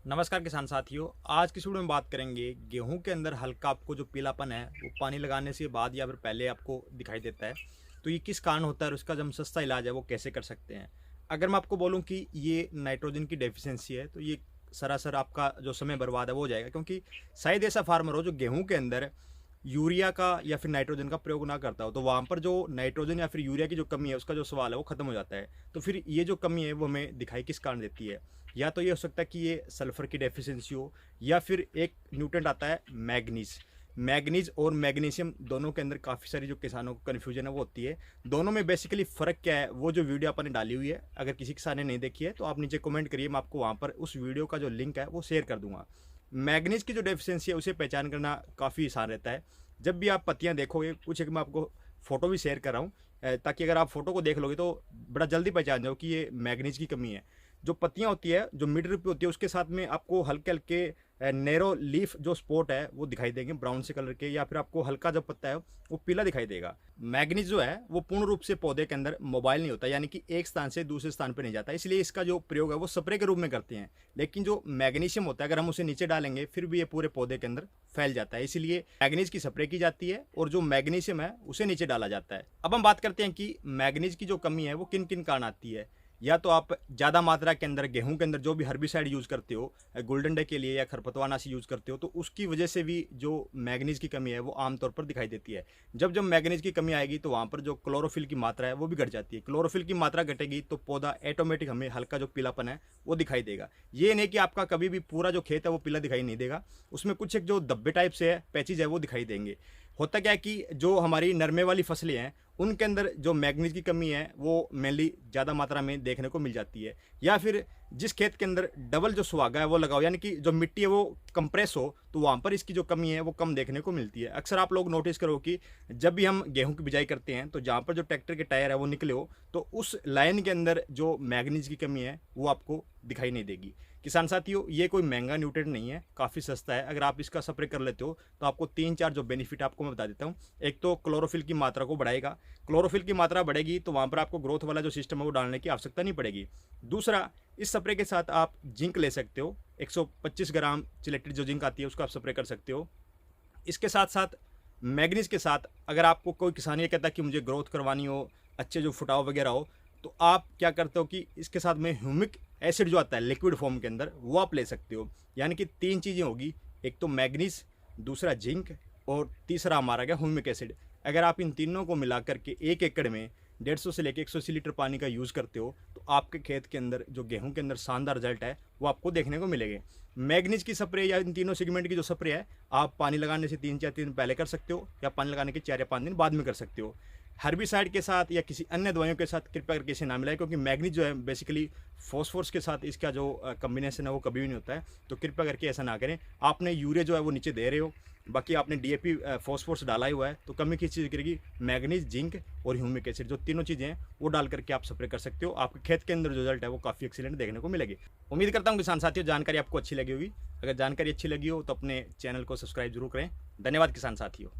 नमस्कार किसान साथियों। आज की वीडियो में बात करेंगे गेहूं के अंदर हल्का आपको जो पीलापन है वो पानी लगाने से बाद या फिर पहले आपको दिखाई देता है, तो ये किस कारण होता है और इसका जो हम सस्ता इलाज है वो कैसे कर सकते हैं। अगर मैं आपको बोलूं कि ये नाइट्रोजन की डेफिशिएंसी है तो ये सरासर आपका जो समय बर्बाद है वो हो जाएगा, क्योंकि शायद ऐसा फार्मर हो जो गेहूं के अंदर यूरिया का या फिर नाइट्रोजन का प्रयोग ना करता हो, तो वहाँ पर जो नाइट्रोजन या फिर यूरिया की जो कमी है उसका जो सवाल है वो खत्म हो जाता है। तो फिर ये जो कमी है वो हमें दिखाई किस कारण देती है। या तो ये हो सकता है कि ये सल्फर की डेफिशिएंसी हो, या फिर एक न्यूट्रेंट आता है मैग्नीज। मैग्नीज और मैग्नीशियम दोनों के अंदर काफ़ी सारी जो किसानों को कन्फ्यूजन है वो होती है। दोनों में बेसिकली फ़र्क क्या है, वो जो वीडियो आपने डाली हुई है, अगर किसी किसान ने नहीं देखी है तो आप नीचे कमेंट करिए, मैं आपको वहाँ पर उस वीडियो का जो लिंक है वो शेयर कर दूंगा। मैग्नीज की जो डेफिशिएंसी है उसे पहचान करना काफ़ी आसान रहता है। जब भी आप पत्तियां देखोगे, कुछ एक मैं आपको फ़ोटो भी शेयर कर रहा हूँ, ताकि अगर आप फोटो को देख लोगे तो बड़ा जल्दी पहचान जाओ कि ये मैग्नीज की कमी है। जो पत्तियां होती है, जो मिड रिप होती है, उसके साथ में आपको हल्के हल्के नैरो लीफ जो स्पॉट है वो दिखाई देंगे ब्राउन से कलर के, या फिर आपको हल्का जो पत्ता है वो पीला दिखाई देगा। मैग्नीज जो है वो पूर्ण रूप से पौधे के अंदर मोबाइल नहीं होता, यानी कि एक स्थान से दूसरे स्थान पर नहीं जाता, इसलिए इसका जो प्रयोग है वो स्प्रे के रूप में करते हैं। लेकिन जो मैग्नीशियम होता है अगर हम उसे नीचे डालेंगे फिर भी ये पूरे पौधे के अंदर फैल जाता है, इसलिए मैग्नीज की स्प्रे की जाती है और जो मैग्नीशियम है उसे नीचे डाला जाता है। अब हम बात करते हैं कि मैग्नीज की जो कमी है वो किन किन कारण आती है। या तो आप ज़्यादा मात्रा के अंदर गेहूं के अंदर जो भी हर्बिसाइड यूज़ करते हो, गोल्डन डे के लिए या खरपतवारनाशी यूज़ करते हो, तो उसकी वजह से भी जो मैग्नीज की कमी है वो आमतौर पर दिखाई देती है। जब जब मैग्नीज की कमी आएगी तो वहाँ पर जो क्लोरोफिल की मात्रा है वो भी घट जाती है। क्लोरोफिल की मात्रा घटेगी तो पौधा ऑटोमेटिक हमें हल्का जो पीलापन है वो दिखाई देगा। ये नहीं कि आपका कभी भी पूरा जो खेत है वो पीला दिखाई नहीं देगा, उसमें कुछ एक जो धब्बे टाइप से है, पैचेज है, वो दिखाई देंगे। होता क्या है कि जो हमारी नरमे वाली फसलें हैं उनके अंदर जो मैग्नीज की कमी है वो मेनली ज़्यादा मात्रा में देखने को मिल जाती है। या फिर जिस खेत के अंदर डबल जो सुहागा है वो लगाओ, यानी कि जो मिट्टी है वो कंप्रेस हो, तो वहाँ पर इसकी जो कमी है वो कम देखने को मिलती है। अक्सर आप लोग नोटिस करो कि जब भी हम गेहूं की बिजाई करते हैं तो जहाँ पर जो ट्रैक्टर के टायर है वो निकले हो, तो उस लाइन के अंदर जो मैग्नीज की कमी है वो आपको दिखाई नहीं देगी। किसान साथियों, ये कोई महंगा न्यूट्रेंट नहीं है, काफ़ी सस्ता है। अगर आप इसका स्प्रे कर लेते हो तो आपको 3-4 जो बेनिफिट आपको मैं बता देता हूँ। एक तो क्लोरोफिल की मात्रा को बढ़ाएगा, क्लोरोफिल की मात्रा बढ़ेगी तो वहाँ पर आपको ग्रोथ वाला जो सिस्टम है वो डालने की आवश्यकता नहीं पड़ेगी। दूसरा, इस स्प्रे के साथ आप जिंक ले सकते हो, 125 ग्राम चिलेटेड जो जिंक आती है उसको आप स्प्रे कर सकते हो। इसके साथ साथ मैग्नीज के साथ अगर आपको कोई किसान ये कहता है कि मुझे ग्रोथ करवानी हो, अच्छे जो फुटाव वगैरह हो, तो आप क्या करते हो कि इसके साथ में ह्यूमिक एसिड जो आता है लिक्विड फॉर्म के अंदर वो आप ले सकते हो। यानी कि 3 चीज़ें होगी, एक तो मैग्नीज, दूसरा जिंक और तीसरा हमारा क्या ह्यूमिक एसिड। अगर आप इन तीनों को मिला करके 1 एकड़ में 150 से लेकर 180 लीटर पानी का यूज़ करते हो तो आपके खेत के अंदर जो गेहूं के अंदर शानदार रिजल्ट है वो आपको देखने को मिलेंगे। मैग्नीज की स्प्रे या इन तीनों सेगमेंट की जो स्प्रे है आप पानी लगाने से 3-4 दिन पहले कर सकते हो, या पानी लगाने के 4 या 5 दिन बाद में कर सकते हो। हर्बिसाइड के साथ या किसी अन्य दवाइयों के साथ कृपया करके इसे ना मिलाएं, क्योंकि मैग्नीज जो है बेसिकली फॉस्फोरस के साथ इसका जो कम्बिनेशन है वो कभी भी नहीं होता है, तो कृपया करके ऐसा ना करें। आपने यूरिया जो है वो नीचे दे रहे हो, बाकी आपने डीएपी फॉस्फोरस डाला ही हुआ है, तो कमी किस चीज़ करेगी, मैग्नीज, जिंक और ह्यूमिक एसिड, जो तीनों चीज़ें हैं वो डाल करके आप स्प्रे कर सकते हो। आपके खेत के अंदर जो रिजल्ट है वो काफ़ी एक्सीलेंट देखने को मिलेगी। उम्मीद करता हूँ किसान साथियों जानकारी आपको अच्छी लगी होगी। अगर जानकारी अच्छी लगी हो तो अपने चैनल को सब्सक्राइब जरूर करें। धन्यवाद किसान साथियों।